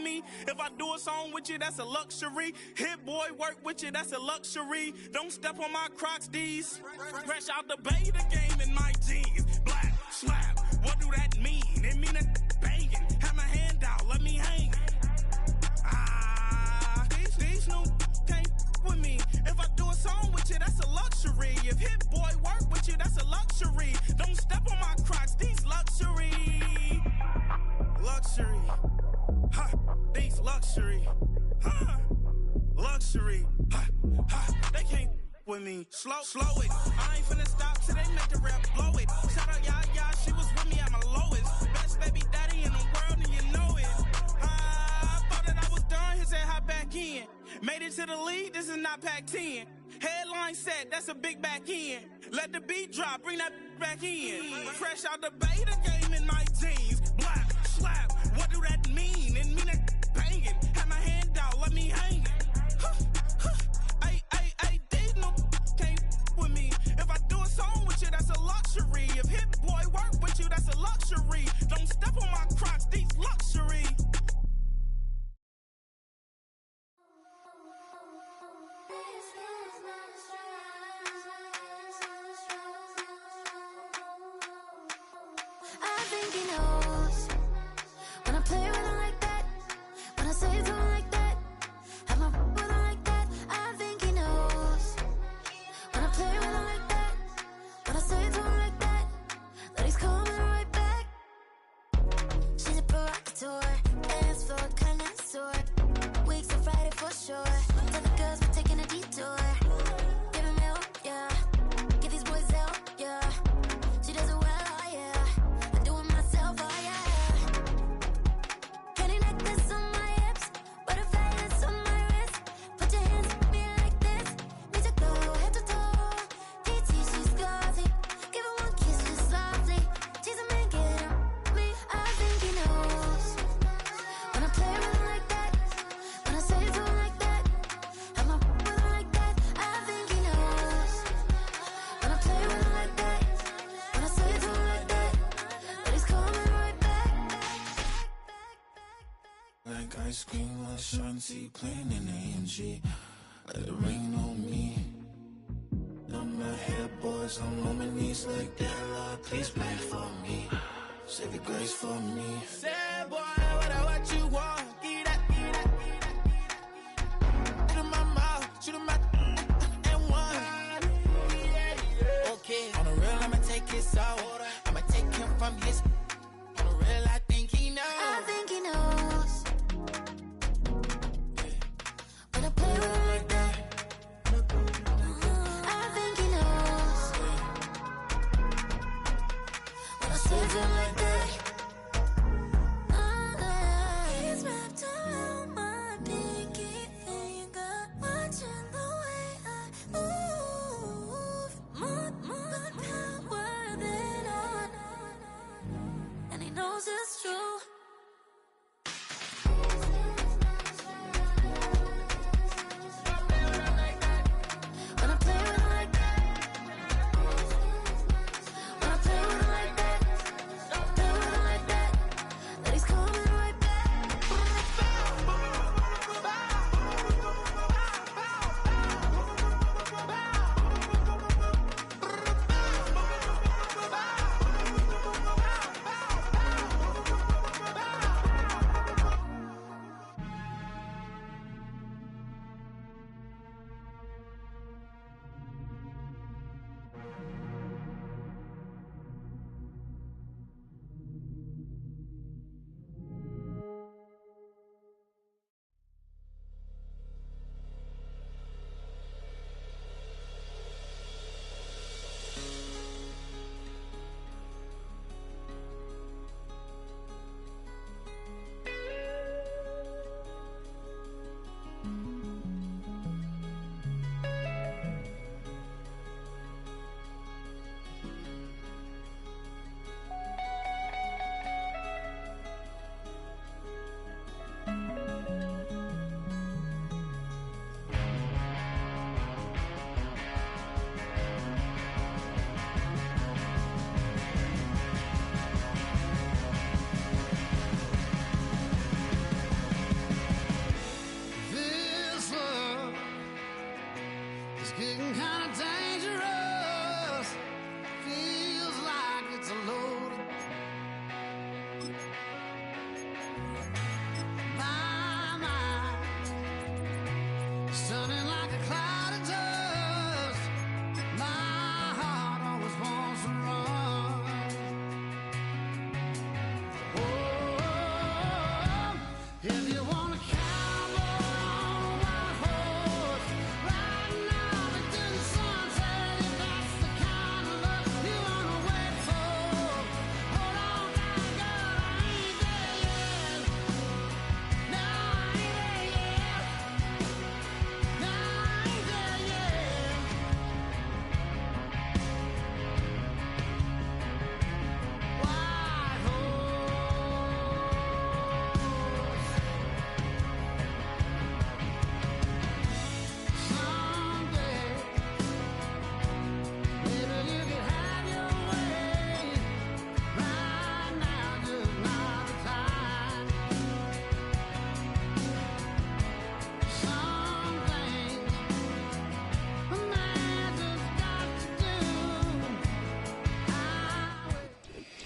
me. If I do a song with you, that's a luxury. Hit boy, work with you, that's a luxury. Don't step on my Crocs, D's. Fresh out the bay, the game in my jeans. Black, slap, what do that mean? It mean a banging. Have my hand out, let me hang. These new can't with me. If I do a song with you, that's a luxury. If hit boy work with you, that's a luxury. Don't step on my Crocs, these luxury. Luxury. Ha, these luxury. Ha, luxury. Ha, ha, they can't with me. Slow it. I ain't finna stop till they make the rap blow it. Shout out, yeah, she was with me at my lowest. Best baby daddy in the world, and you know it. I thought that I was done, he said hop back in. Made it to the league, this is not Pac-10. Headline set, that's a big back end. Let the beat drop, bring that back in. Fresh out the bay, the game in my jeans. Black, slap, what do that mean? It mean a banging. Have my hand out, let me hang it. These no can't with me. If I do a song with you, that's a luxury. If hit boy work with you, that's a luxury. Don't step on my Crocs, these luxury. I think he knows when I play with him like that, when I say to him like that, have my with him like that. I think he knows when I play with him like that, when I say to him like that, that he's coming right back. She's a provocateur, dance floor connoisseur, weeks on Friday for sure. Tell the girls we're taking a detour. Give him help, yeah. Give these boys help, yeah. She does it well, oh yeah. I do it myself, oh yeah. Pretty necklace on my hips, butterflies on my wrist. Put your hands on me like this. Need to go head to toe. PT, she's glossy. Give her one kiss just softly. Tease him and get him me. I think he knows when I play with him like that, when I say to him like that, have my with him like that. I think he knows when I play with him like that, when I say to him like that, that he's coming right back. Like ice cream with Shanti playing in AMG. Let it rain on me. On my head, boys, I'm on my knees like that. Lord, please play for me. Save your grace for me. Say, boy, what you want? Eat that. Shoot in my mouth, shoot in my and one. Okay, on the real, I'ma take his out. I'ma take him from his. On the real, I think he knows. I think he knows when I play with him like that. I think he knows when I say to him like that.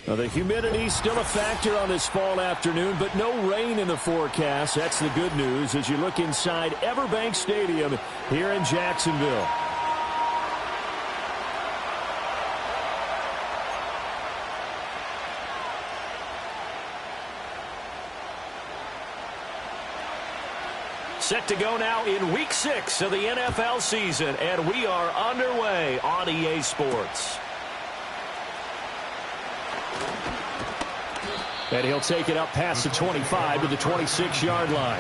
Well, the humidity still a factor on this fall afternoon, but no rain in the forecast. That's the good news as you look inside Everbank Stadium here in Jacksonville. Set to go now in Week 6 of the NFL season, and we are underway on EA Sports. And he'll take it up past the 25 to the 26-yard line.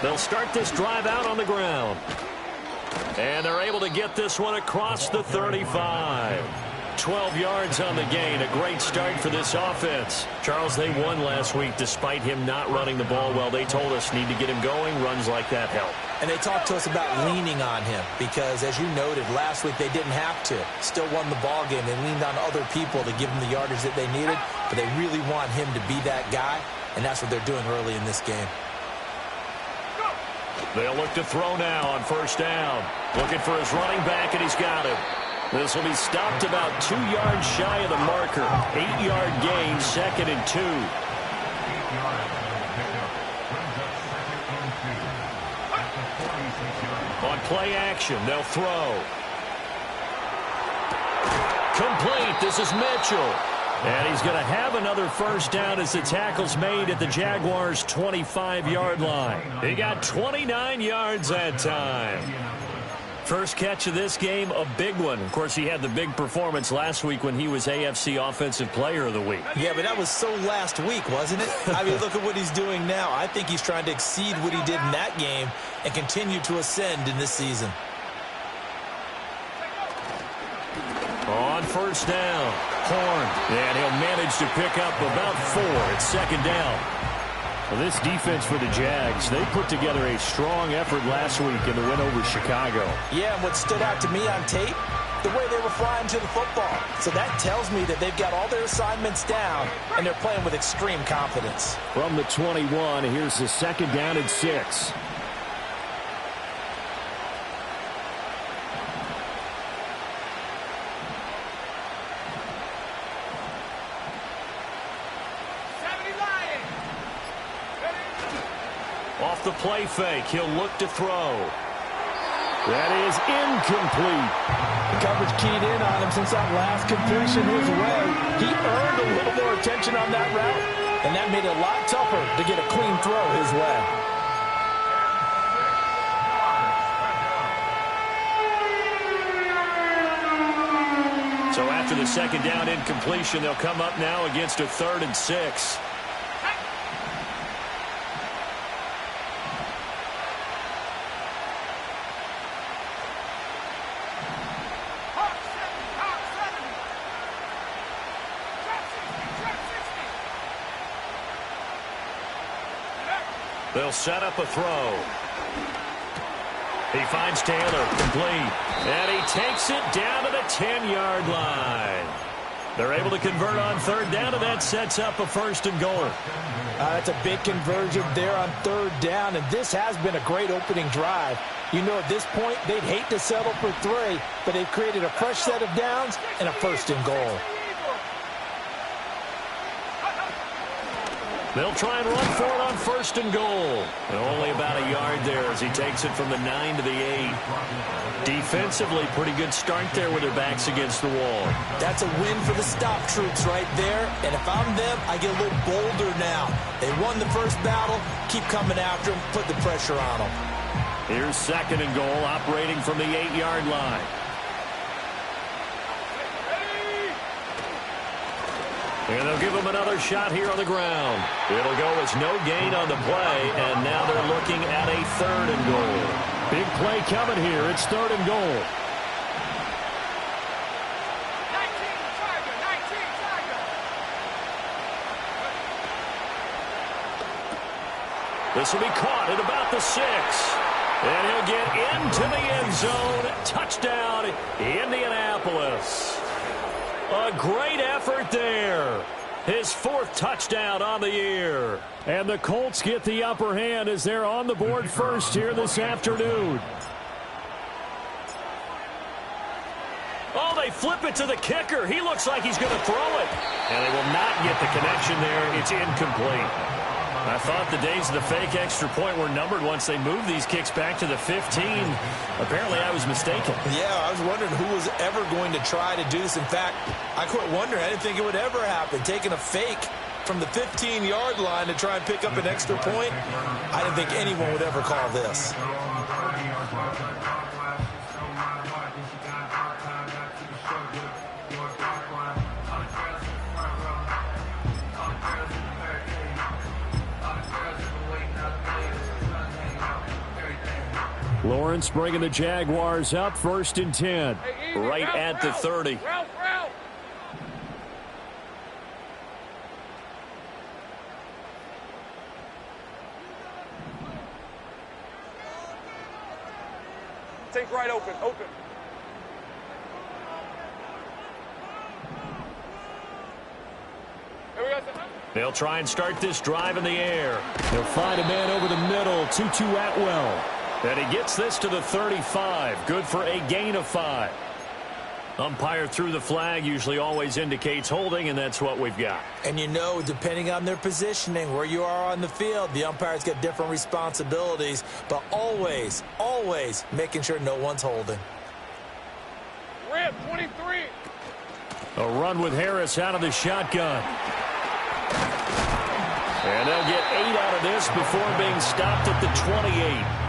They'll start this drive out on the ground. And they're able to get this one across the 35. 12 yards on the gain. A great start for this offense. Charles, they won last week despite him not running the ball well. They told us need to get him going. Runs like that help. And they talked to us about leaning on him because, as you noted, last week they didn't have to. Still won the ball game. They leaned on other people to give them the yardage that they needed, but they really want him to be that guy, and that's what they're doing early in this game. They'll look to throw now on first down. Looking for his running back, and he's got him. This will be stopped about 2 yards shy of the marker. 8-yard gain, 2nd and 2. On play action, they'll throw. Complete. This is Mitchell. And he's going to have another first down as the tackle's made at the Jaguars' 25-yard line. He got 29 yards that time. First catch of this game, a big one. Of course, he had the big performance last week when he was AFC Offensive Player of the Week. Yeah, but that was so last week, wasn't it? I mean, look at what he's doing now. I think he's trying to exceed what he did in that game and continue to ascend in this season. On first down, Horn, and he'll manage to pick up about 4 at 2nd down. Well, this defense for the Jags, they put together a strong effort last week in the win over Chicago. Yeah, and what stood out to me on tape, the way they were flying to the football. So that tells me that they've got all their assignments down, and they're playing with extreme confidence. From the 21, here's the 2nd down and 6. Off the play fake, he'll look to throw. That is incomplete. The coverage keyed in on him since that last completion his way. He earned a little more attention on that route, and that made it a lot tougher to get a clean throw his way. So after the 2nd down incompletion, they'll come up now against a 3rd and 6. They'll set up a throw. He finds Taylor, complete. And he takes it down to the 10-yard line. They're able to convert on 3rd down, and that sets up a 1st and goal. That's a big conversion there on 3rd down, and this has been a great opening drive. You know, at this point, they'd hate to settle for 3, but they've created a fresh set of downs and a 1st and goal. They'll try and run for it on 1st and goal. And only about a yard there as he takes it from the 9 to the 8. Defensively, pretty good start there with their backs against the wall. That's a win for the stop troops right there. And if I'm them, I get a little bolder now. They won the first battle. Keep coming after them. Put the pressure on them. Here's 2nd and goal, operating from the 8-yard line. And they'll give him another shot here on the ground. It'll go as no gain on the play, and now they're looking at a 3rd and goal. Big play coming here. It's 3rd and goal. This will be caught at about the 6. And he'll get into the end zone. Touchdown, Indianapolis. A great effort there. His 4th touchdown on the year. And the Colts get the upper hand as they're on the board first here this afternoon. Oh, they flip it to the kicker. He looks like he's going to throw it. And they will not get the connection there. It's incomplete. I thought the days of the fake extra point were numbered once they moved these kicks back to the 15. Apparently, I was mistaken. Yeah, I was wondering who was ever going to try to do this. In fact, I quit wondering. I didn't think it would ever happen. Taking a fake from the 15-yard line to try and pick up an extra point, I didn't think anyone would ever call this. Lawrence bringing the Jaguars up 1st and 10. Right at the 30. Take right open. They'll try and start this drive in the air. They'll find a man over the middle. Tutu Atwell. And he gets this to the 35. Good for a gain of 5. Umpire threw the flag, usually always indicates holding, and that's what we've got. And you know, depending on their positioning, where you are on the field, the umpires get different responsibilities, but always, always making sure no one's holding. Rip, 23. A run with Harris out of the shotgun. And they'll get 8 out of this before being stopped at the 28.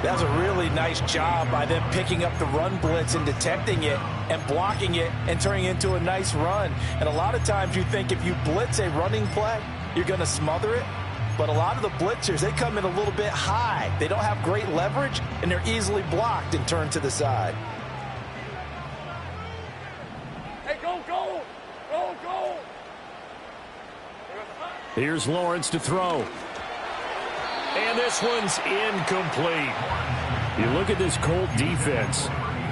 That was a really nice job by them picking up the run blitz and detecting it and blocking it and turning it into a nice run. And a lot of times you think if you blitz a running play, you're going to smother it. But a lot of the blitzers, they come in a little bit high. They don't have great leverage, and they're easily blocked and turned to the side. Hey, go. Here's Lawrence to throw. And this one's incomplete. You look at this Colt defense.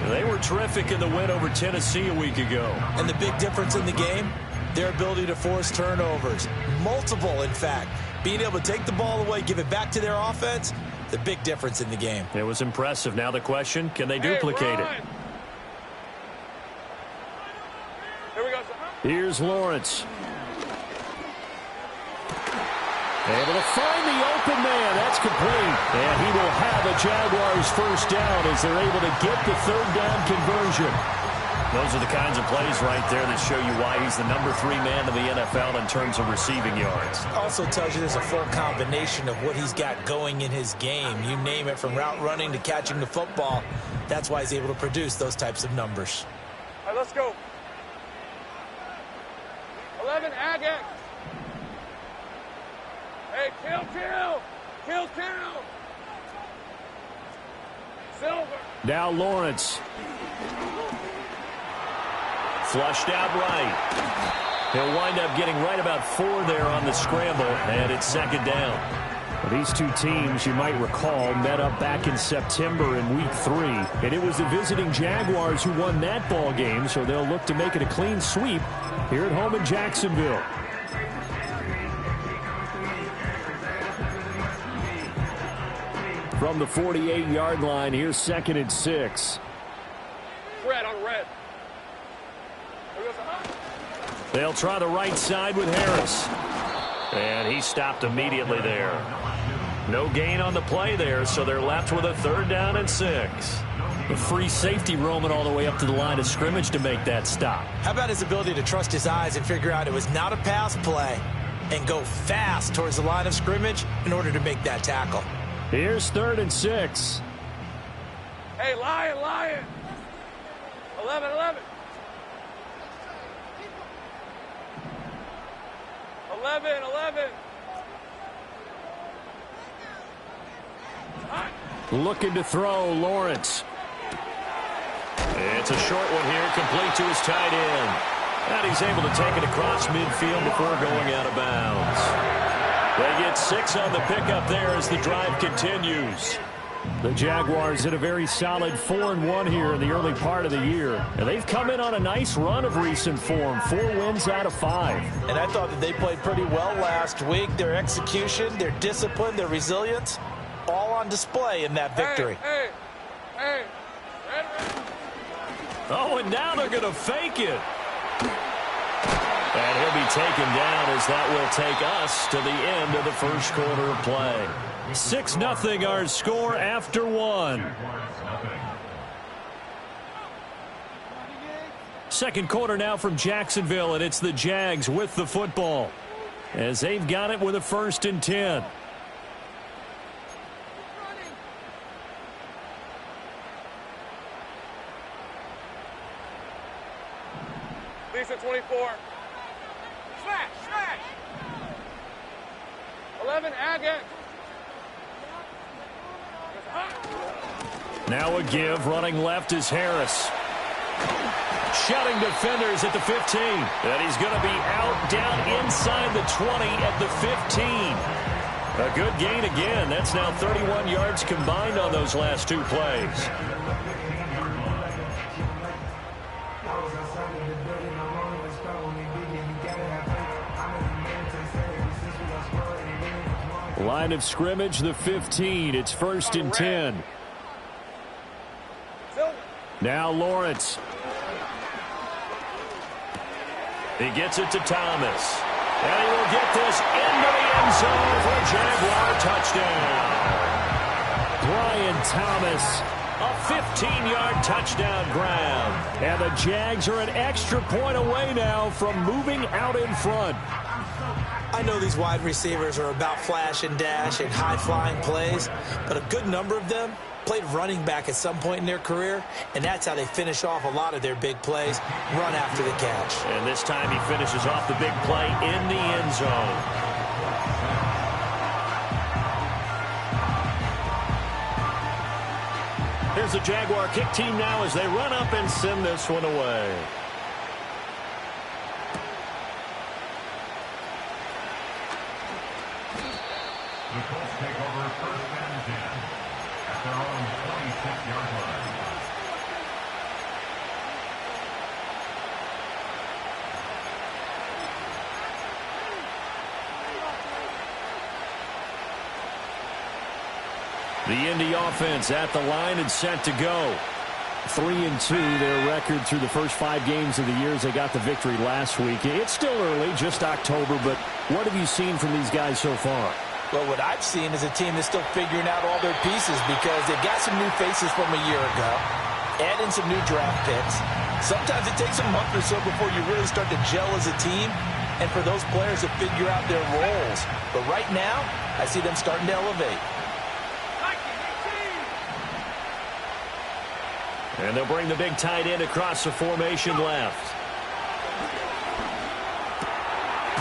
They were terrific in the win over Tennessee a week ago. And the big difference in the game, their ability to force turnovers. Multiple, in fact. Being able to take the ball away, give it back to their offense, the big difference in the game. It was impressive. Now the question, can they duplicate it? Here we go. Here's Lawrence. Able to find the open man. That's complete. And he will have a Jaguars first down as they're able to get the 3rd down conversion. Those are the kinds of plays right there that show you why he's the number 3 man in the NFL in terms of receiving yards. Also tells you there's a full combination of what he's got going in his game. You name it, from route running to catching the football. That's why he's able to produce those types of numbers. All right, let's go. 11, Agate. Hey, kill. Silver. Now Lawrence. Flushed out right. He'll wind up getting right about 4 there on the scramble, and it's 2nd down. These two teams, you might recall, met up back in September in Week 3, and it was the visiting Jaguars who won that ball game, so they'll look to make it a clean sweep here at home in Jacksonville. From the 48-yard line, here's 2nd and 6. Red on red. They'll try the right side with Harris. And he stopped immediately there. No gain on the play there, so they're left with a 3rd down and 6. The free safety roaming all the way up to the line of scrimmage to make that stop. How about his ability to trust his eyes and figure out it was not a pass play and go fast towards the line of scrimmage in order to make that tackle? Here's 3rd and 6. Hey, Lion. 11. 11. Looking to throw, Lawrence. It's a short one here, complete to his tight end. And he's able to take it across midfield before going out of bounds. They get 6 on the pickup there as the drive continues. The Jaguars in a very solid 4-1 here in the early part of the year. And they've come in on a nice run of recent form, 4 wins out of 5. And I thought that they played pretty well last week. Their execution, their discipline, their resilience, all on display in that victory. Hey. Oh, and now they're going to fake it. And he'll be taken down as that will take us to the end of the first quarter of play. 6-0 our score after 1. Second quarter now from Jacksonville, and it's the Jags with the football as they've got it with a 1st and 10. Lisa 24. Smash. 11, Agate. Now a give, running left is Harris. Shutting defenders at the 15. And he's going to be out down inside the 20 at the 15. A good gain again. That's now 31 yards combined on those last 2 plays. Line of scrimmage, the 15. It's 1st and 10. Now Lawrence. He gets it to Thomas. And he will get this into the end zone for a Jaguar touchdown. Brian Thomas, a 15-yard touchdown grab. And the Jags are an extra point away now from moving out in front. I know these wide receivers are about flash and dash and high-flying plays, but a good number of them played running back at some point in their career, and that's how they finish off a lot of their big plays, run after the catch. And this time he finishes off the big play in the end zone. Here's the Jaguar kick team now as they run up and send this one away. The Colts take over 1st and 10 at their own 26-yard line. The Indy offense at the line and set to go. 3-2 their record through the first 5 games of the year as they got the victory last week. It's still early, just October, but what have you seen from these guys so far? Well, what I've seen is a team that's still figuring out all their pieces because they've got some new faces from a year ago, add in some new draft picks. Sometimes it takes a month or so before you really start to gel as a team and for those players to figure out their roles. But right now, I see them starting to elevate. And they'll bring the big tight end across the formation left.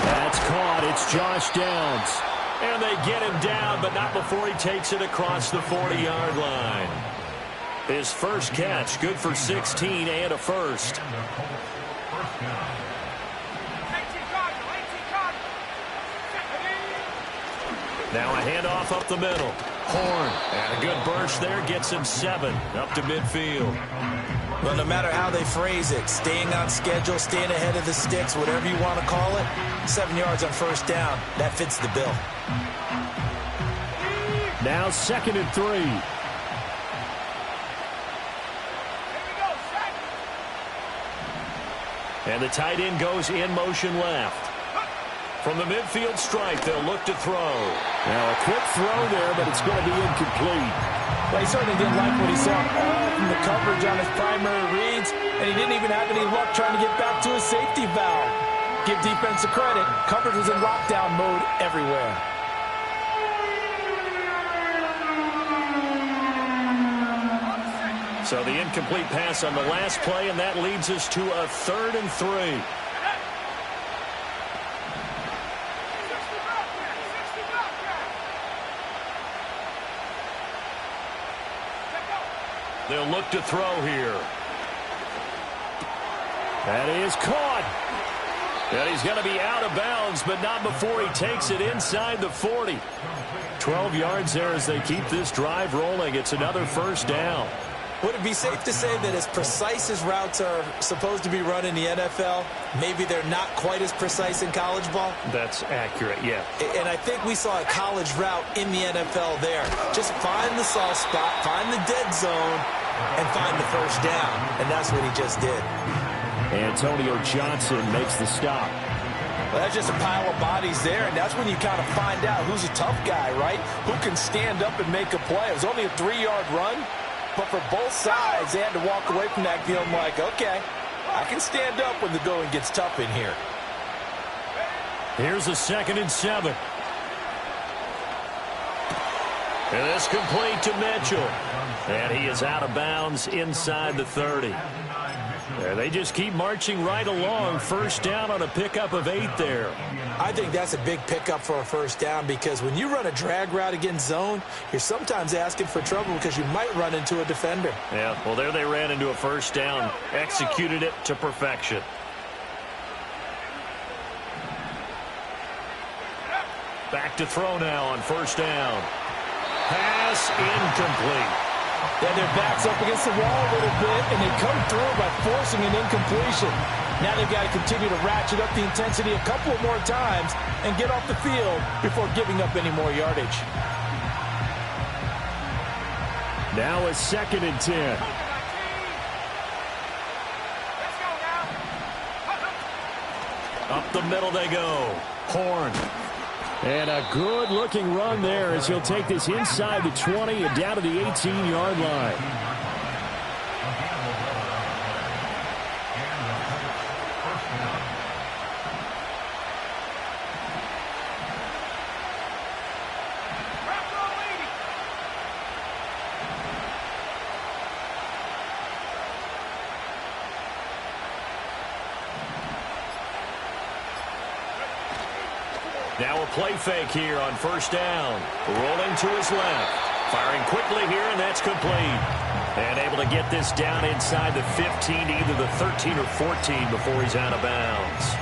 That's caught. It's Josh Downs. And they get him down, but not before he takes it across the 40-yard line. His first catch, good for 16 and a first. Now a handoff up the middle. Horn, and a good burst there, gets him 7 up to midfield. Well, no matter how they phrase it, staying on schedule, staying ahead of the sticks, whatever you want to call it, 7 yards on first down, that fits the bill. Now 2nd and 3. And the tight end goes in motion left. From the midfield stripe, they'll look to throw. Now a quick throw there, but it's going to be incomplete. Well, he certainly didn't like what he saw all from the coverage on his primary reads, and he didn't even have any luck trying to get back to his safety valve. Give defense a credit. Coverage was in lockdown mode everywhere. So the incomplete pass on the last play, and that leads us to a 3rd and 3. They'll look to throw here. That is caught. And he's going to be out of bounds, but not before he takes it inside the 40. 12 yards there as they keep this drive rolling. It's another first down. Would it be safe to say that as precise as routes are supposed to be run in the NFL, maybe they're not quite as precise in college ball? That's accurate, yeah. And I think we saw a college route in the NFL there. Just find the soft spot, find the dead zone, and find the first down. And that's what he just did. Antonio Johnson makes the stop. Well, that's just a pile of bodies there, and that's when you kind of find out who's a tough guy, right? Who can stand up and make a play. It was only a 3-yard run. But for both sides, they had to walk away from that feeling like, okay, I can stand up when the going gets tough in here. Here's a 2nd and 7. And this complete to Mitchell. And he is out of bounds inside the 30. And they just keep marching right along. First down on a pickup of 8 there. I think that's a big pickup for a first down because when you run a drag route against zone, you're sometimes asking for trouble because you might run into a defender. Yeah, well, there they ran into a first down. Executed it to perfection. Back to throw now on first down. Pass incomplete. Then their back's up against the wall a little bit, and they come through by forcing an incompletion. Now they've got to continue to ratchet up the intensity a couple more times and get off the field before giving up any more yardage. Now a 2nd and 10. Up the middle they go. Horn. And a good-looking run there as he'll take this inside the 20 and down to the 18-yard line. Now a play fake here on first down. Rolling to his left. Firing quickly here, and that's complete. And able to get this down inside the 15 to either the 13 or 14 before he's out of bounds.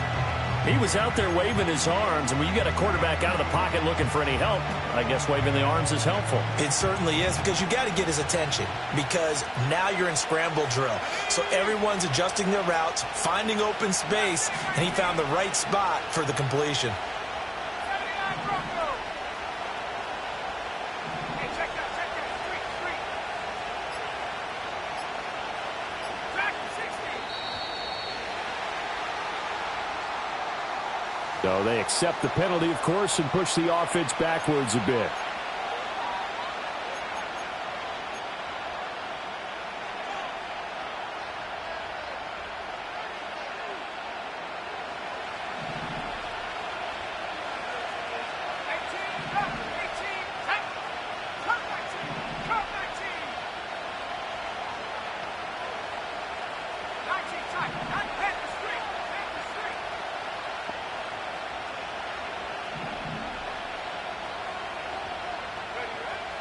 He was out there waving his arms, and when you got a quarterback out of the pocket looking for any help, I guess waving the arms is helpful. It certainly is because you got to get his attention because now you're in scramble drill. So everyone's adjusting their routes, finding open space, and he found the right spot for the completion. So they accept the penalty, of course, and push the offense backwards a bit.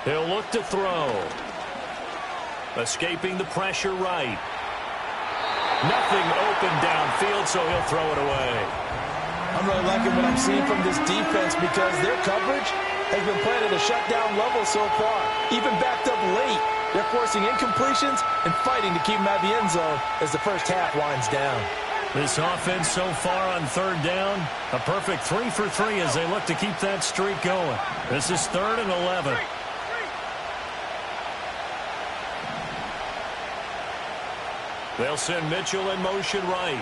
He'll look to throw. Escaping the pressure right. Nothing open downfield, so he'll throw it away. I'm really liking what I'm seeing from this defense because their coverage has been playing at a shutdown level so far. Even backed up late, they're forcing incompletions and fighting to keep them out of the end zone as the first half winds down. This offense so far on third down, a perfect 3 for 3 as they look to keep that streak going. This is 3rd and 11. They'll send Mitchell in motion right.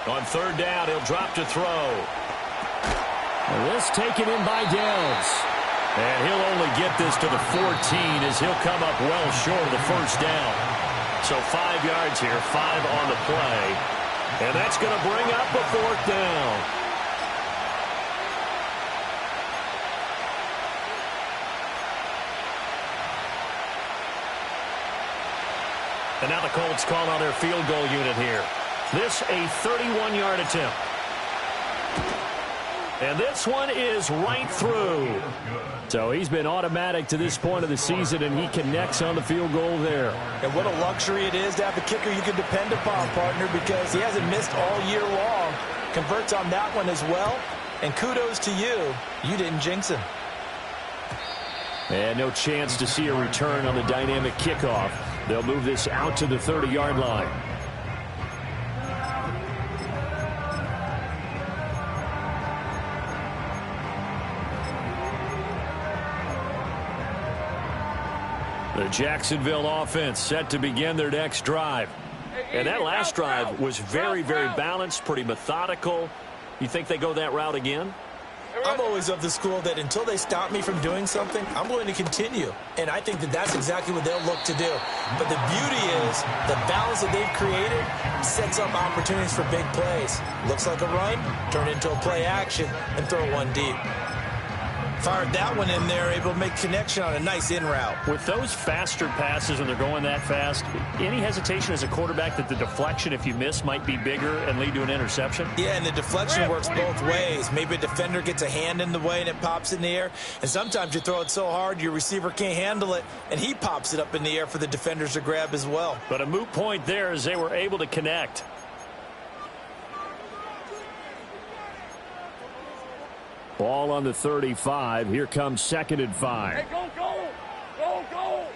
On third down, he'll drop to throw. And this taken in by Downs. And he'll only get this to the 14 as he'll come up well short of the first down. So 5 yards here, 5 on the play. And that's going to bring up a 4th down. And now the Colts call on their field goal unit here. This a 31-yard attempt. And this one is right through. So he's been automatic to this point of the season, and he connects on the field goal there. And what a luxury it is to have a kicker you can depend upon, partner, because he hasn't missed all year long. converts on that one as well. And kudos to you. You didn't jinx him. And no chance to see a return on the dynamic kickoff. They'll move this out to the 30-yard line. The Jacksonville offense set to begin their next drive. And that last drive was very, very balanced, pretty methodical. You think they go that route again? I'm always of the school that until they stop me from doing something, I'm going to continue. And I think that that's exactly what they'll look to do. But the beauty is the balance that they've created sets up opportunities for big plays. Looks like a run, turn into a play action, and throw one deep. Fired that one in there, able to make connection on a nice in route. With those faster passes when they're going that fast, any hesitation as a quarterback that the deflection, if you miss, might be bigger and lead to an interception? Yeah, and the deflection works both ways. Maybe a defender gets a hand in the way and it pops in the air. And sometimes you throw it so hard your receiver can't handle it, and he pops it up in the air for the defenders to grab as well. But a moot point there as they were able to connect. Ball on the 35. Here comes 2nd and 5. Hey, go, go! Go, go!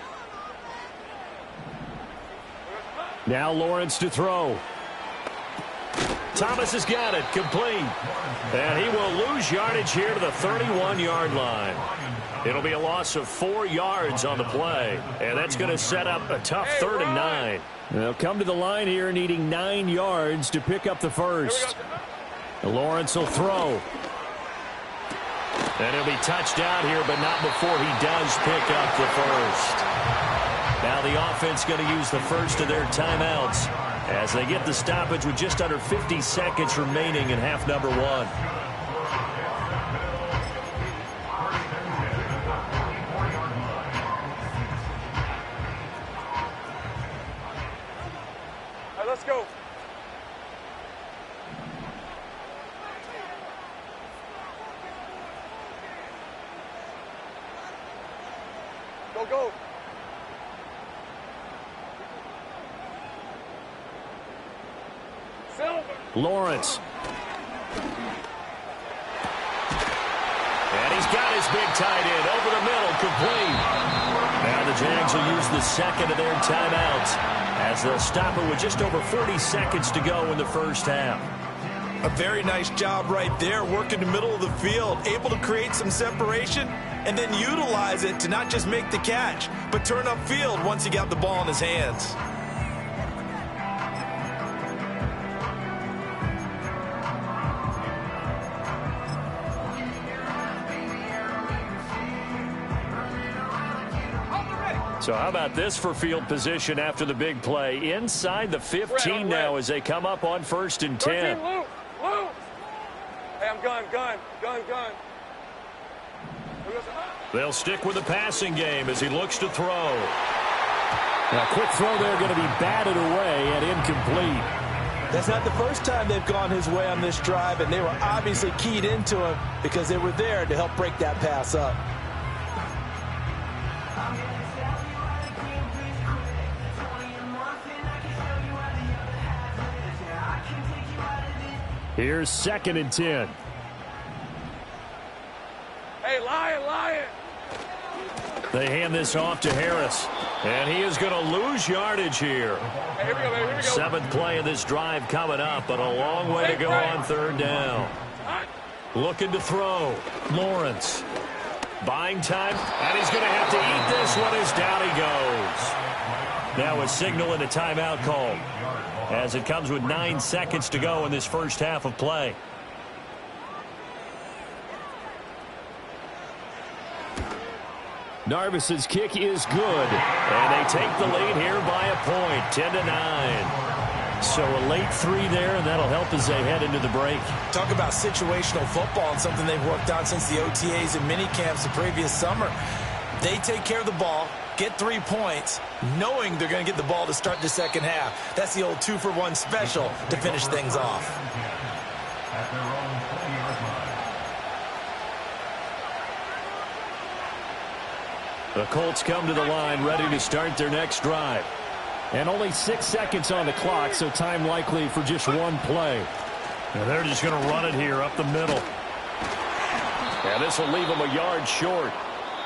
Now Lawrence to throw. Thomas has got it. Complete. And he will lose yardage here to the 31-yard line. It'll be a loss of 4 yards on the play. And that's going to set up a tough 3rd and 9. They'll come to the line here needing 9 yards to pick up the first. Lawrence will throw. And he'll be touched out here, but not before he does pick up the first. Now the offense going to use the first of their timeouts as they get the stoppage with just under 50 seconds remaining in half number 1. All right, let's go. Go. Silver. Lawrence. And he's got his big tight end over the middle, complete. Now the Jags will use the second of their timeouts as they'll stop it with just over 40 seconds to go in the first half. A very nice job right there, working the middle of the field, able to create some separation and then utilize it to not just make the catch, but turn upfield once he got the ball in his hands. So how about this for field position after the big play? Inside the 15 now as they come up on 1st and 10. Luke. Hey, I'm gun. They'll stick with the passing game as he looks to throw. Now, quick throw there going to be batted away and incomplete. That's not the first time they've gone his way on this drive, and they were obviously keyed into him because they were there to help break that pass up. Here's 2nd and 10. Hey, Lion. They hand this off to Harris. And he is going to lose yardage here. Hey, here we go. 7th play of this drive coming up, but a long way to go on 3rd down. Looking to throw. Lawrence. Buying time. And he's going to have to eat this one as down he goes. Now a signal and a timeout call as it comes with 9 seconds to go in this first half of play. Narvis's kick is good, and they take the lead here by a point, 10-9. So a late 3 there, and that'll help as they head into the break. Talk about situational football and something they've worked on since the OTAs and mini camps the previous summer. They take care of the ball, get 3 points, knowing they're going to get the ball to start the second half. That's the old 2-for-1 special to finish things off. At their own 20-yard line. The Colts come to the line ready to start their next drive. And only 6 seconds on the clock, so time likely for just one play. And they're just going to run it here up the middle. And this will leave them a yard short.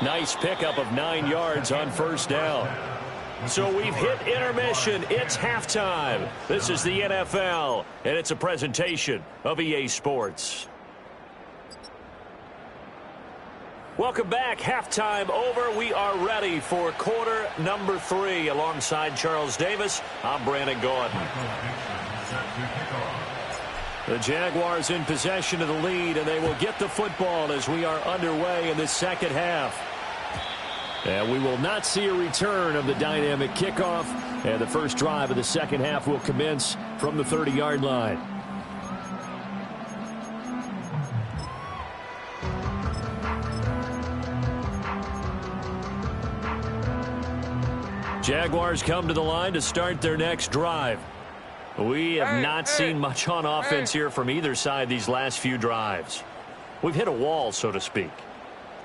Nice pickup of 9 yards on first down. So we've hit intermission. It's halftime. This is the NFL, and it's a presentation of EA Sports. Welcome back. Halftime over. We are ready for quarter number 3. Alongside Charles Davis, I'm Brandon Gordon. The Jaguars in possession of the lead, and they will get the football as we are underway in the second half. And we will not see a return of the dynamic kickoff, and the first drive of the second half will commence from the 30-yard line. Jaguars come to the line to start their next drive. We have not seen much on offense here from either side these last few drives. We've hit a wall, so to speak.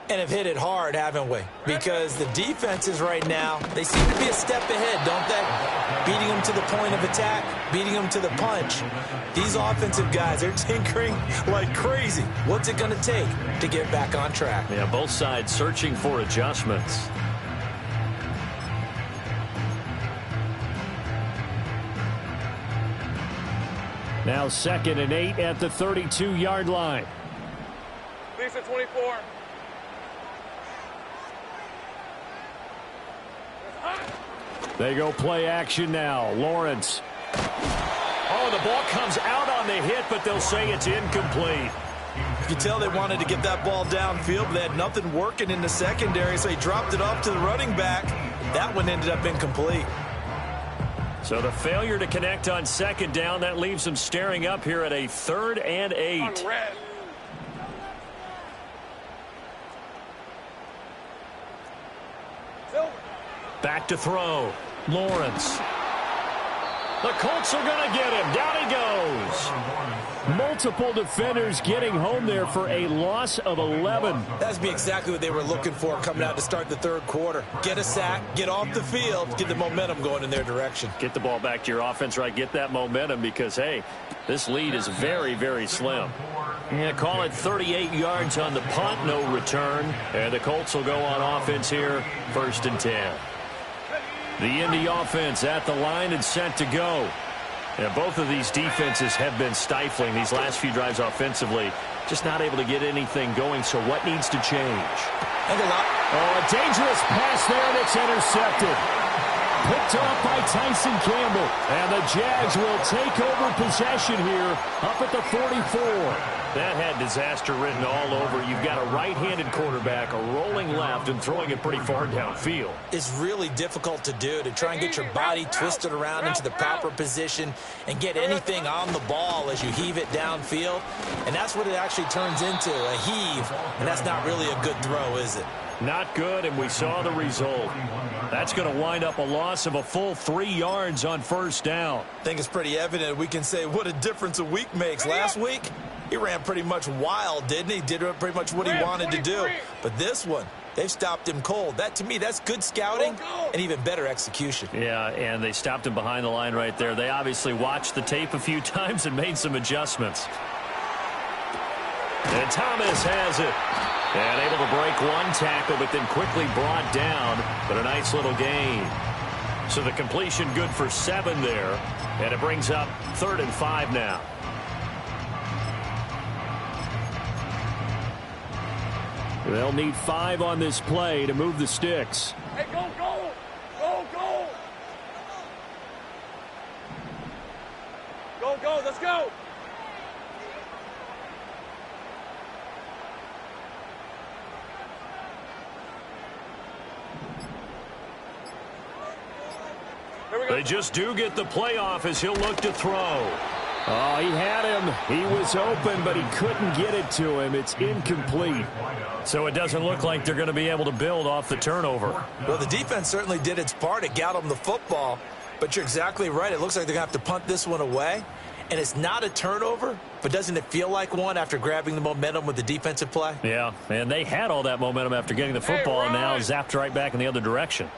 And have hit it hard, haven't we? Because the defenses right now, they seem to be a step ahead, don't they? Beating them to the point of attack, beating them to the punch. These offensive guys are tinkering like crazy. What's it going to take to get back on track? Yeah, both sides searching for adjustments. Now 2nd and 8 at the 32-yard line. Lisa 24. They go play action now. Lawrence. Oh, the ball comes out on the hit, but they'll say it's incomplete. You can tell they wanted to get that ball downfield, but they had nothing working in the secondary, so he dropped it off to the running back. That one ended up incomplete. So the failure to connect on 2nd down, that leaves them staring up here at a 3rd and 8. Back to throw. Lawrence. The Colts are going to get him. Down he goes. Multiple defenders getting home there for a loss of 11. That'd be exactly what they were looking for coming out to start the 3rd quarter. Get a sack, get off the field, get the momentum going in their direction. Get the ball back to your offense, right? Get that momentum because, hey, this lead is very, very slim. Yeah, call it 38 yards on the punt, no return. And the Colts will go on offense here, 1st and 10. The Indy offense at the line and set to go. And both of these defenses have been stifling these last few drives offensively. Just not able to get anything going, so what needs to change? Oh, a dangerous pass there, and it's intercepted. Picked off by Tyson Campbell. And the Jags will take over possession here up at the 44. That had disaster written all over. You've got a right-handed quarterback, a rolling left, and throwing it pretty far downfield. It's really difficult to do, to try and get your body twisted around into the proper position and get anything on the ball as you heave it downfield. And that's what it actually turns into, a heave. And that's not really a good throw, is it? Not good, and we saw the result. That's going to wind up a loss of a full 3 yards on 1st down. I think it's pretty evident we can say what a difference a week makes. Last week, he ran pretty much wild, didn't he? Did pretty much what he wanted to do. But this one, they've stopped him cold. That, to me, that's good scouting and even better execution. Yeah, and they stopped him behind the line right there. They obviously watched the tape a few times and made some adjustments. And Thomas has it. And able to break one tackle, but then quickly brought down. But a nice little gain. So the completion good for 7 there. And it brings up 3rd and 5 now. They'll need 5 on this play to move the sticks. Hey, go, go! Go, go! Go, go, let's go! They just do get the playoff as he'll look to throw. Oh, he had him. He was open, but he couldn't get it to him. It's incomplete. So it doesn't look like they're going to be able to build off the turnover. Well, the defense certainly did its part. It got them the football. But you're exactly right. It looks like they're going to have to punt this one away. And it's not a turnover, but doesn't it feel like one after grabbing the momentum with the defensive play? Yeah, and they had all that momentum after getting the football, and now zapped right back in the other direction.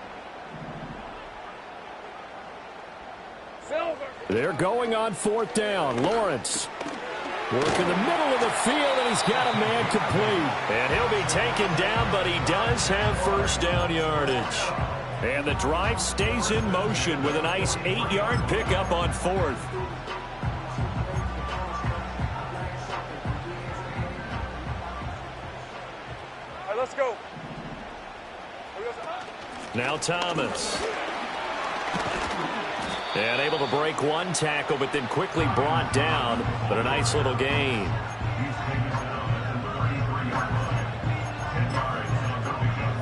They're going on 4th down. Lawrence. Working the middle of the field, and he's got a man complete. And he'll be taken down, but he does have first down yardage. And the drive stays in motion with a nice 8-yard pickup on fourth. All right, let's go. Now Thomas. And able to break one tackle, but then quickly brought down. But a nice little gain. He's taken down at the 33-yard line. 10 yards on the pickup.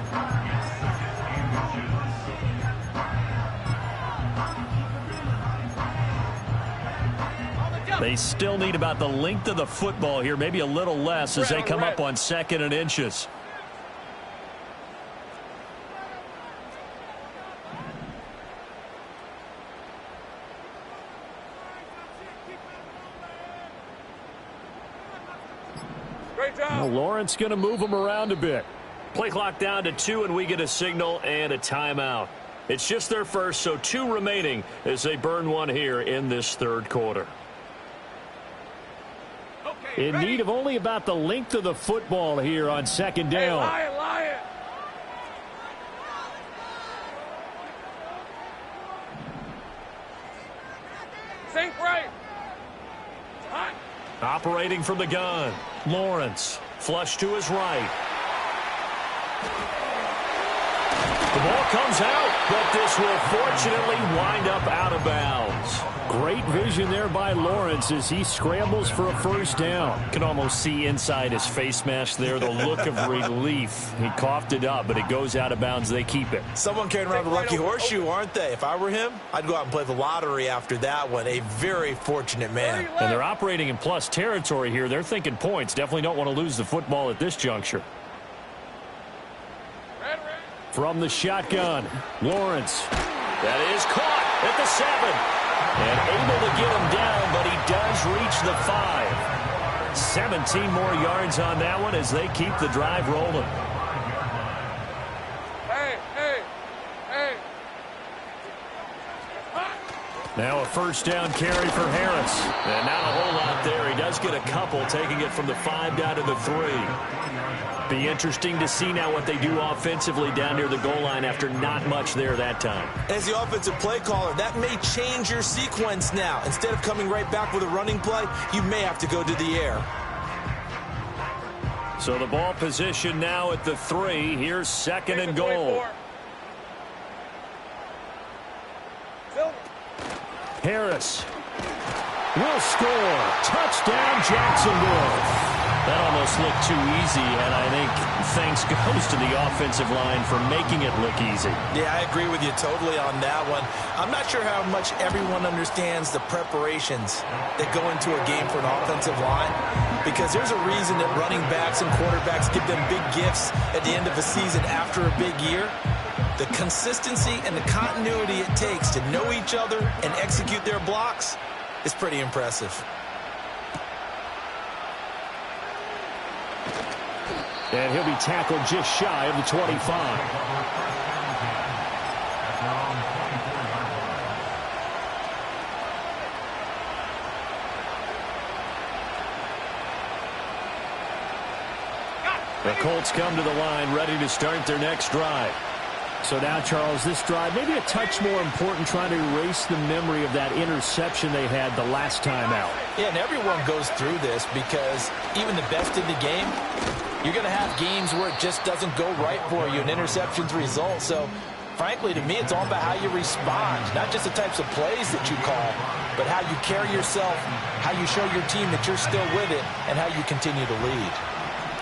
It's second and inches. They still need about the length of the football here, maybe a little less as they come up on 2nd and inches. Well, Lawrence going to move them around a bit. Play clock down to 2, and we get a signal and a timeout. It's just their first, so 2 remaining as they burn one here in this third quarter. In need of only about the length of the football here on 2nd down. Hey, Lion. Sink right. Hot. Operating from the gun. Lawrence. Flush to his right. The ball comes out, but this will fortunately wind up out of bounds. Great vision there by Lawrence as he scrambles for a first down. Can almost see inside his face mask there the look of relief. He coughed it up, but it goes out of bounds. They keep it. Someone carrying around a lucky horseshoe, aren't they? If I were him, I'd go out and play the lottery after that one. A very fortunate man. And they're operating in plus territory here. They're thinking points. Definitely don't want to lose the football at this juncture. From the shotgun, Lawrence. That is caught at the 7. And able to get him down, but he does reach the 5. 17 more yards on that one as they keep the drive rolling. Now a first down carry for Harris. And not a whole lot there. He does get a couple, taking it from the 5 down to the 3. Be interesting to see now what they do offensively down near the goal line after not much there that time. As the offensive play caller, that may change your sequence now. Instead of coming right back with a running play, you may have to go to the air. So the ball position now at the 3. Here's 2nd and goal. Harris will score. Touchdown, Jacksonville. That almost looked too easy, and I think thanks goes to the offensive line for making it look easy. Yeah, I agree with you totally on that one. I'm not sure how much everyone understands the preparations that go into a game for an offensive line, because there's a reason that running backs and quarterbacks give them big gifts at the end of a season after a big year. The consistency and the continuity it takes to know each other and execute their blocks is pretty impressive. And he'll be tackled just shy of the 25. The Colts come to the line ready to start their next drive. So now, Charles, this drive maybe a touch more important, trying to erase the memory of that interception they had the last time out. Yeah, and everyone goes through this because even the best in the game, you're going to have games where it just doesn't go right for you, and interceptions result. So, frankly, to me, it's all about how you respond, not just the types of plays that you call, but how you carry yourself, how you show your team that you're still with it, and how you continue to lead.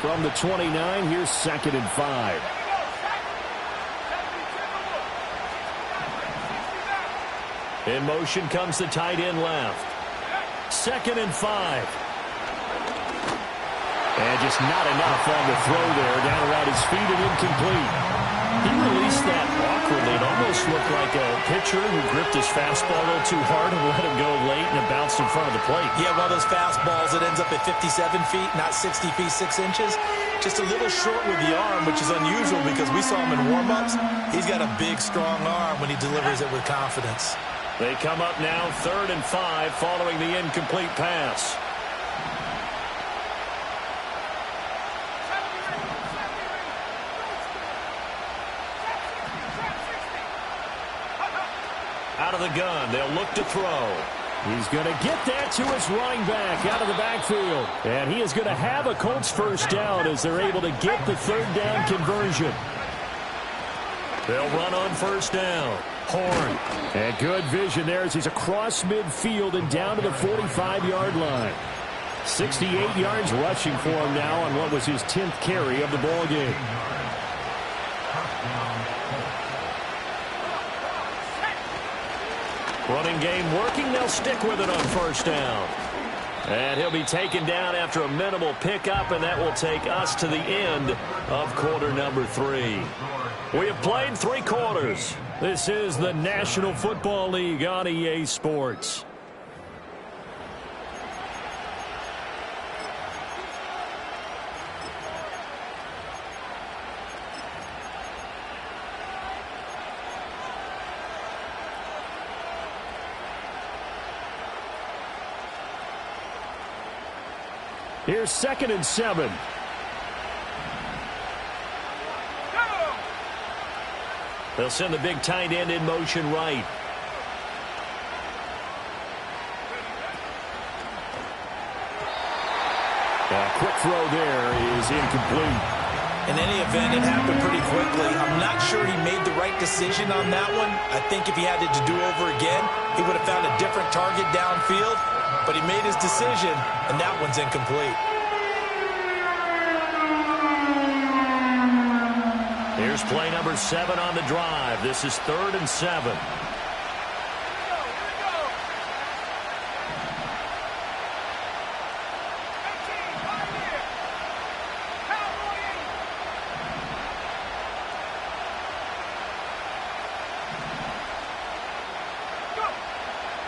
From the 29, here's 2nd and 5. In motion comes the tight end left. 2nd and 5. And just not enough on the throw there. Down around his feet and incomplete. He released that awkwardly. It almost looked like a pitcher who gripped his fastball a little too hard and let him go late, and it bounced in front of the plate. Yeah, one of those fastballs that ends up at 57 feet, not 60 feet, 6 inches. Just a little short with the arm, which is unusual because we saw him in warm-ups. He's got a big, strong arm when he delivers it with confidence. They come up now 3rd and 5 following the incomplete pass. Out of the gun, they'll look to throw. He's going to get that to his running back out of the backfield. And he is going to have a Colts first down as they're able to get the third down conversion. They'll run on first down. Horn. And good vision there as he's across midfield and down to the 45-yard line. 68 yards rushing for him now on what was his 10th carry of the ball game. Running game working. They'll stick with it on first down. And he'll be taken down after a minimal pickup, and that will take us to the end of quarter number 3. We have played 3 quarters. This is the National Football League on EA Sports. Here's 2nd and 7. They'll send the big tight end in motion right. A quick throw there is incomplete. In any event, it happened pretty quickly. I'm not sure he made the right decision on that one. I think if he had it to do over again, he would have found a different target downfield. But he made his decision, and that one's incomplete. Here's play number 7 on the drive. This is 3rd and 7.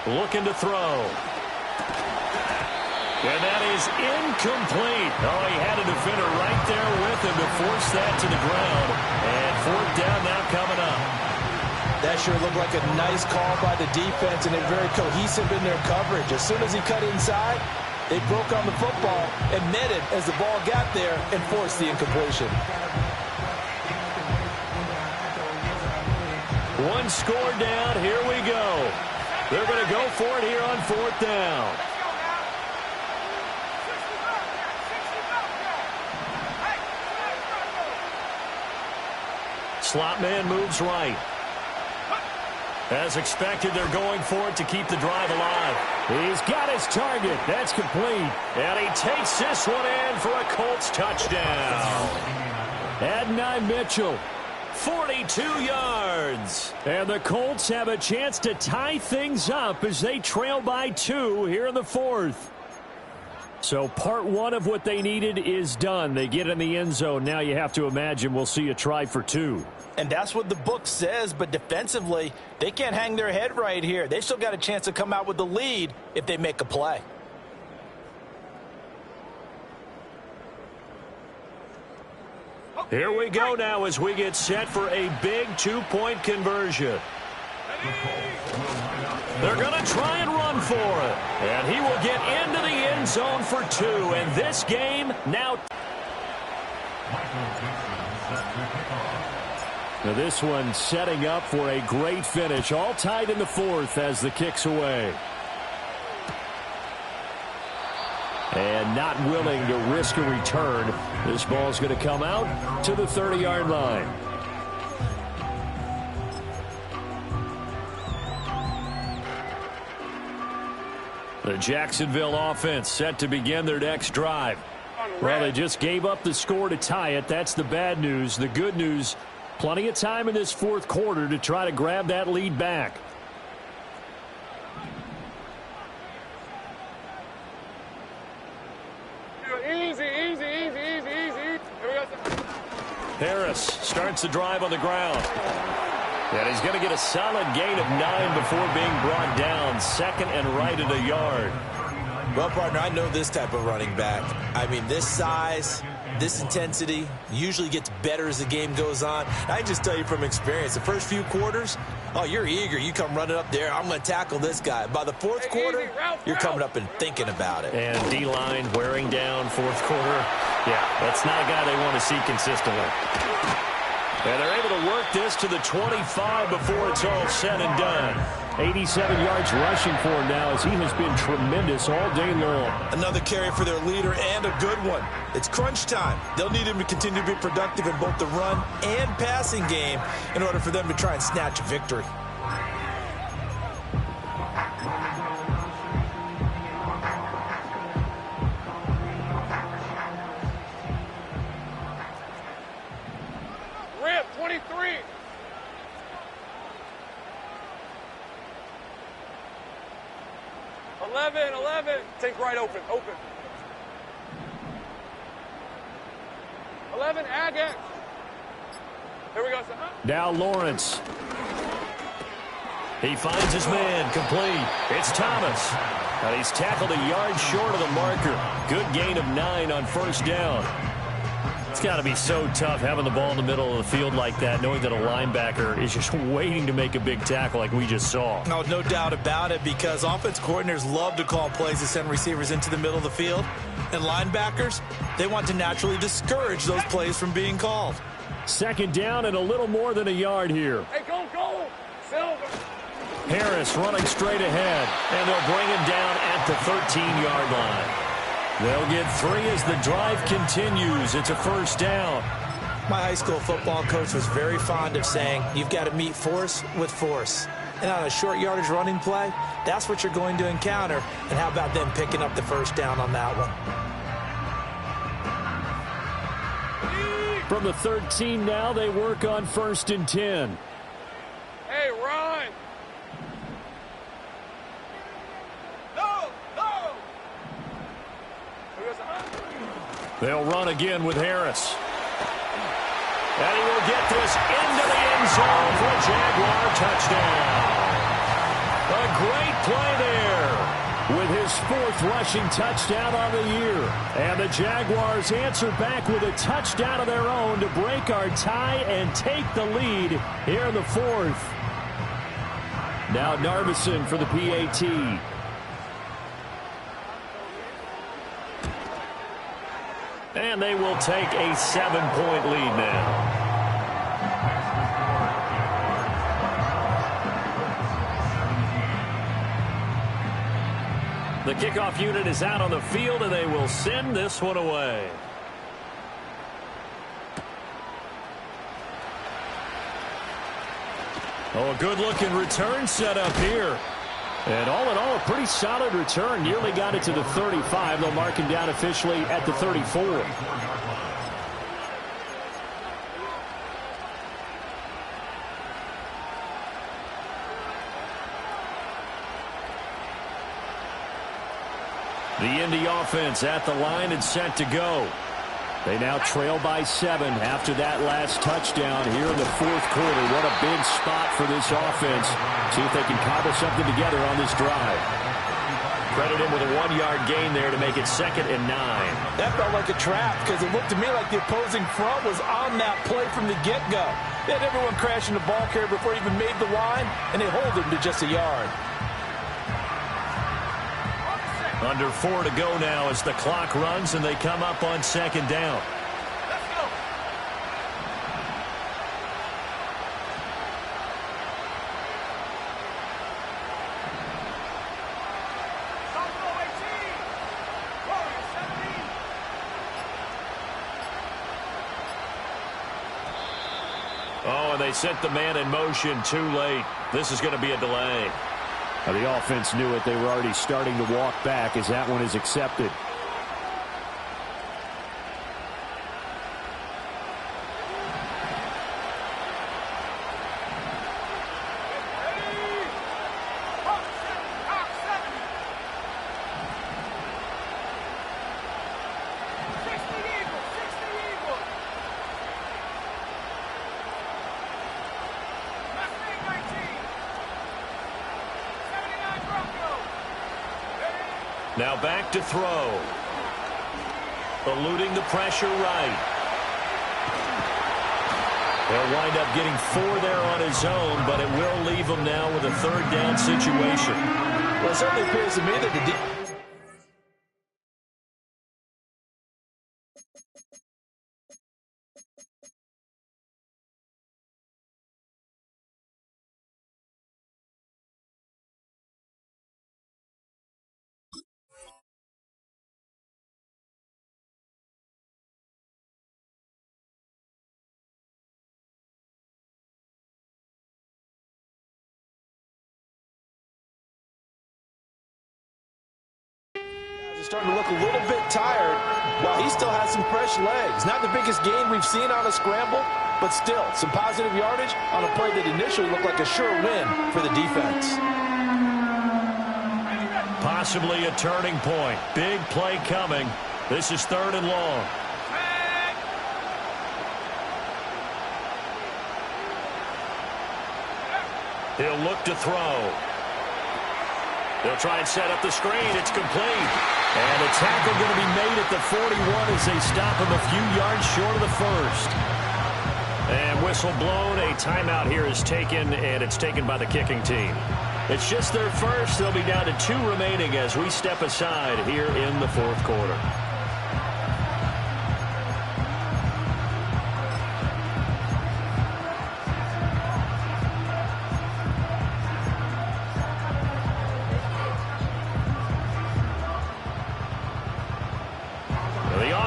Looking to throw. And that is incomplete. Oh, he had a defender right there with him to force that to the ground. And 4th down now coming up. That sure looked like a nice call by the defense, and they're very cohesive in their coverage. As soon as he cut inside, they broke on the football and met it as the ball got there and forced the incompletion. 1 score down. Here we go. They're going to go for it here on 4th down. Slot man moves right. As expected, they're going for it to keep the drive alive. He's got his target. That's complete. And he takes this one in for a Colts touchdown. Adonai Mitchell, 42 yards. And the Colts have a chance to tie things up as they trail by 2 here in the 4th. So part 1 of what they needed is done. They get in the end zone. Now you have to imagine we'll see a try for 2. And that's what the book says, but defensively, they can't hang their head right here. They've still got a chance to come out with the lead if they make a play. Here we go now as we get set for a big 2-point conversion. They're going to try and run for it. And he will get into the end zone for 2. And this game now. Now this one setting up for a great finish. All tied in the 4th as the kick's away. And not willing to risk a return. This ball's going to come out to the 30-yard line. The Jacksonville offense set to begin their next drive. Well, they just gave up the score to tie it. That's the bad news. The good news, plenty of time in this 4th quarter to try to grab that lead back. Harris starts the drive on the ground. And he's going to get a solid gain of 9 before being brought down. 2nd and right at a yard. Well, partner, I know this type of running back. I mean, this size, this intensity usually gets better as the game goes on. I just tell you from experience, the first few quarters, oh, you're eager. You come running up there. I'm going to tackle this guy. By the 4th quarter, you're coming up and thinking about it. And D-line wearing down 4th quarter. Yeah, that's not a guy they want to see consistently. And they're able to work this to the 25 before it's all said and done. 87 yards rushing for him now as he has been tremendous all day long. Another carry for their leader and a good one. It's crunch time. They'll need him to continue to be productive in both the run and passing game in order for them to try and snatch a victory. Rip, 23. Eleven. Take right open. 11, ag X. Here we go, son. Now Lawrence. He finds his man, complete. It's Thomas. And he's tackled a yard short of the marker. Good gain of 9 on first down. It's got to be so tough having the ball in the middle of the field like that, knowing that a linebacker is just waiting to make a big tackle like we just saw. No doubt about it, because offense coordinators love to call plays to send receivers into the middle of the field. And linebackers, they want to naturally discourage those plays from being called. Second down and a little more than a yard here. Hey, go. Silver. Harris running straight ahead, and they'll bring him down at the 13-yard line. They'll get 3 as the drive continues. It's a first down. My high school football coach was very fond of saying, you've got to meet force with force. And on a short yardage running play, that's what you're going to encounter. And how about them picking up the first down on that one? From the 13 now, they work on 1st and 10. Hey, run. They'll run again with Harris. And he will get this into the end zone for a Jaguar touchdown. A great play there with his 4th rushing touchdown on the year. And the Jaguars answer back with a touchdown of their own to break our tie and take the lead here in the 4th. Now Narveson for the PAT. And they will take a 7-point lead now. The kickoff unit is out on the field, and they will send this one away. Oh, a good-looking return set up here. And all in all, a pretty solid return. Nearly got it to the 35. They'll mark him down officially at the 34. The Indy offense at the line and set to go. They now trail by 7 after that last touchdown here in the 4th quarter. What a big spot for this offense. See if they can cobble something together on this drive. Credit him with a 1-yard gain there to make it 2nd and 9. That felt like a trap because it looked to me like the opposing front was on that play from the get-go. They had everyone crashing the ball carrier before he even made the line, and they hold him to just a yard. Under 4 to go now as the clock runs and they come up on 2nd down. Let's go. Oh, and they sent the man in motion too late. This is going to be a delay. Now, the offense knew it. They were already starting to walk back as that one is accepted. Now back to throw. Eluding the pressure right. He'll wind up getting 4 there on his own, but it will leave him now with a 3rd down situation. Well, it certainly appears to me that the is starting to look a little bit tired while he still has some fresh legs. Not the biggest gain we've seen on a scramble, but still some positive yardage on a play that initially looked like a sure win for the defense. Possibly a turning point. Big play coming. This is 3rd and long. He'll look to throw. They'll try and set up the screen. It's complete. And a tackle going to be made at the 41 as they stop him a few yards short of the first. And whistle blown. A timeout here is taken, and it's taken by the kicking team. It's just their first. They'll be down to 2 remaining as we step aside here in the 4th quarter.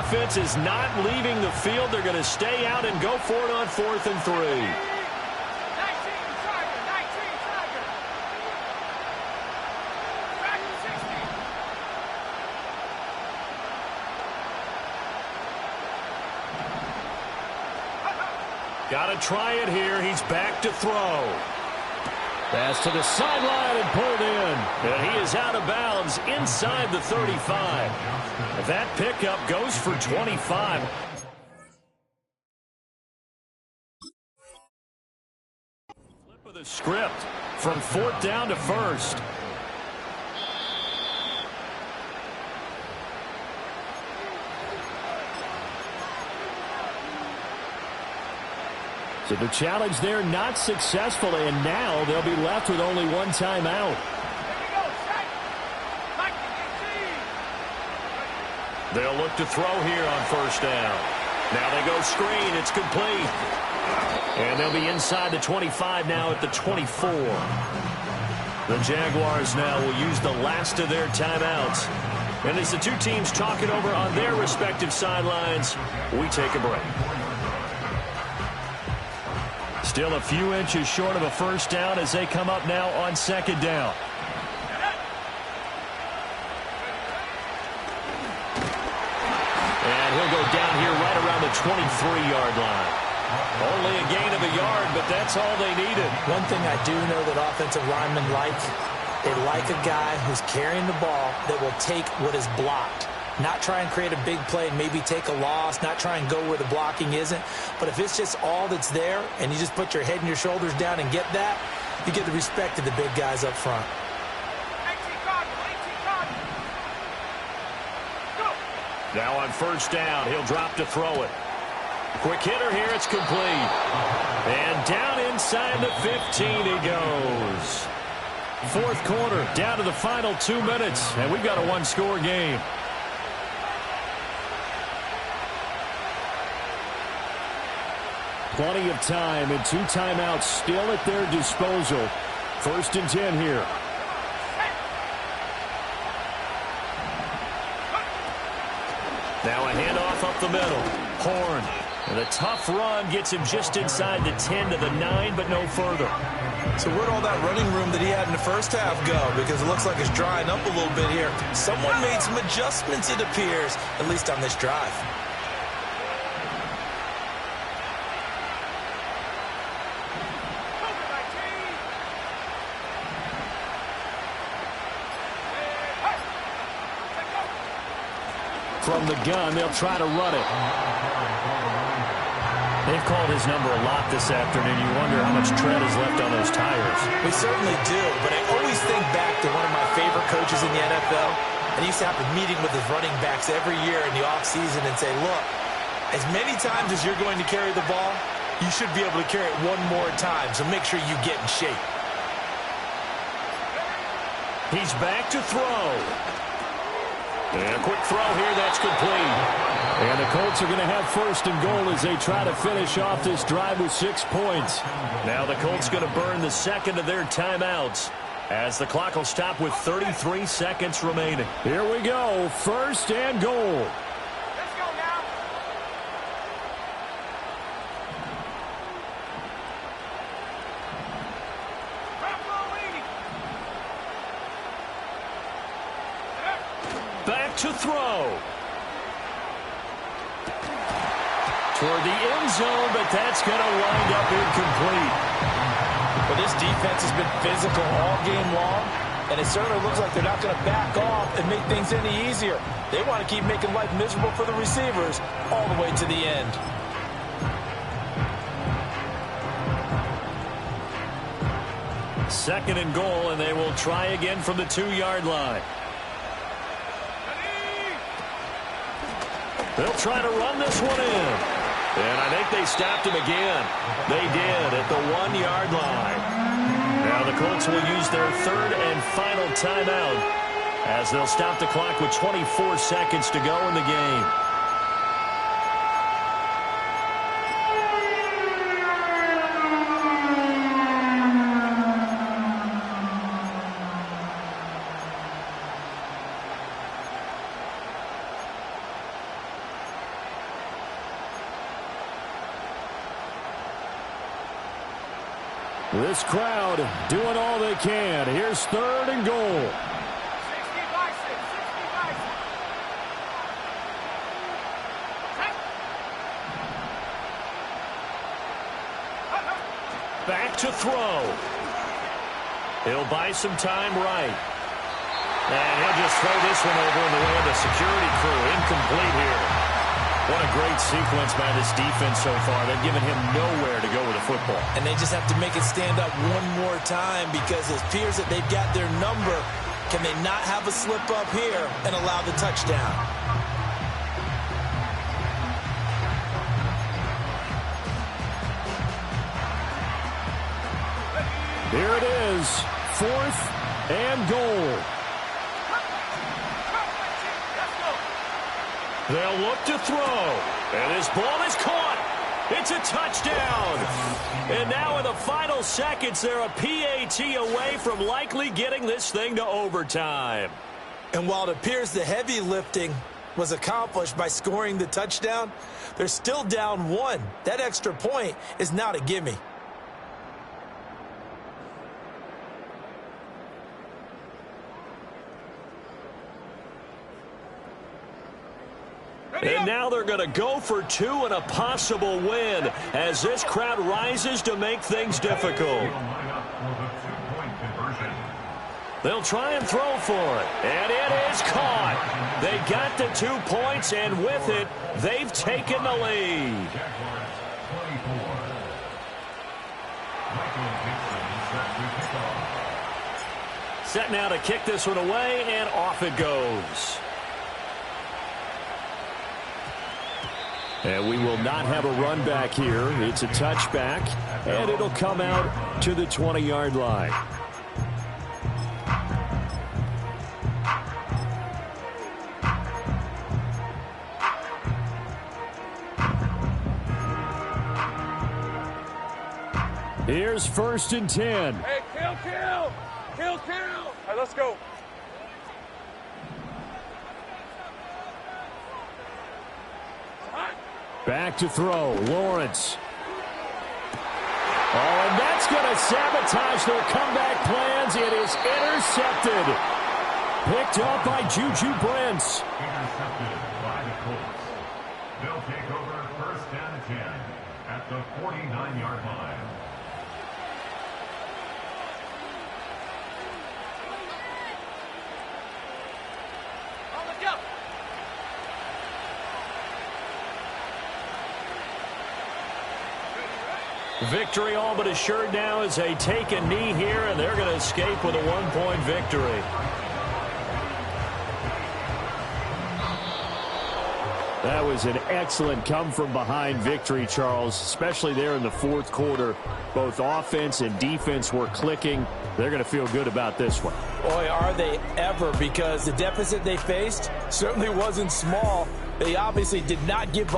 Offense is not leaving the field. They're going to stay out and go for it on 4th and 3. 19, Tiger. Back to 60. Got to try it here. He's back to throw. Pass to the sideline and pulled in. And he is out of bounds inside the 35. That pickup goes for 25. Flip of the script from 4th down to 1st. So the challenge there not successful, and now they'll be left with only 1 timeout. They'll look to throw here on 1st down. Now they go screen. It's complete. And they'll be inside the 25 now at the 24. The Jaguars now will use the last of their timeouts. And as the 2 teams talk it over on their respective sidelines, we take a break. Still a few inches short of a 1st down as they come up now on 2nd down. And he'll go down here right around the 23-yard line. Only a gain of a yard, but that's all they needed. One thing I do know that offensive linemen like, they like a guy who's carrying the ball that will take what is blocked. Not try and create a big play and maybe take a loss, not try and go where the blocking isn't. But if it's just all that's there and you just put your head and your shoulders down and get that, you get the respect of the big guys up front. Now on 1st down, he'll drop to throw it. Quick hitter here, it's complete. And down inside the 15 he goes. 4th quarter, down to the final 2 minutes, and we've got a 1-score game. Plenty of time and 2 timeouts still at their disposal. 1st and 10 here. Now a handoff up the middle. Horn. And a tough run gets him just inside the 10 to the 9, but no further. So where'd all that running room that he had in the 1st half go? Because it looks like it's drying up a little bit here. Someone made some adjustments, it appears, at least on this drive. From the gun, they'll try to run it. They've called his number a lot this afternoon. You wonder how much tread is left on those tires. We certainly do, but I always think back to one of my favorite coaches in the NFL, and he used to have a meeting with his running backs every year in the offseason and say, look, as many times as you're going to carry the ball, you should be able to carry it one more time, so make sure you get in shape. He's back to throw. And a quick throw here, that's complete. And the Colts are going to have 1st and goal as they try to finish off this drive with 6 points. Now the Colts going to burn the 2nd of their timeouts as the clock will stop with 33 seconds remaining. Here we go, 1st and goal. Let's go now. to throw. Toward the end zone, but that's going to wind up incomplete. Well, this defense has been physical all game long, and it certainly looks like they're not going to back off and make things any easier. They want to keep making life miserable for the receivers all the way to the end. Second and goal, and they will try again from the 2-yard line. They'll try to run this one in. And I think they stopped him again. They did at the 1-yard line. Now the Colts will use their third and final timeout as they'll stop the clock with 24 seconds to go in the game. This crowd doing all they can. Here's third and goal. Back to throw. He'll buy some time right. And he'll just throw this one over in the way of the security crew. Incomplete here. What a great sequence by this defense so far. They've given him nowhere to go with the football. And they just have to make it stand up one more time because it appears that they've got their number. Can they not have a slip up here and allow the touchdown? Here it is, 4th and goal. They'll look to throw. And this ball is caught. It's a touchdown. And now in the final seconds, they're a PAT away from likely getting this thing to overtime. And while it appears the heavy lifting was accomplished by scoring the touchdown, they're still down 1. That extra point is not a gimme. And now they're going to go for 2 and a possible win as this crowd rises to make things difficult. They'll try and throw for it. And it is caught. They got the 2 points, and with it, they've taken the lead. Set now to kick this one away, and off it goes. And we will not have a run back here. It's a touchback, and it'll come out to the 20-yard line. Here's 1st and 10. Hey, kill. All right, let's go. Back to throw, Lawrence. Oh, and that's going to sabotage their comeback plans. It is intercepted. Picked up by Juju Brents. Intercepted by the Colts. They'll take over 1st and 10 at the 49-yard line. Victory all but assured now as they take a knee here, and they're going to escape with a 1-point victory. That was an excellent come-from-behind victory, Charles, especially there in the 4th quarter. Both offense and defense were clicking. They're going to feel good about this one. Boy, are they ever, because the deficit they faced certainly wasn't small. They obviously did not give up.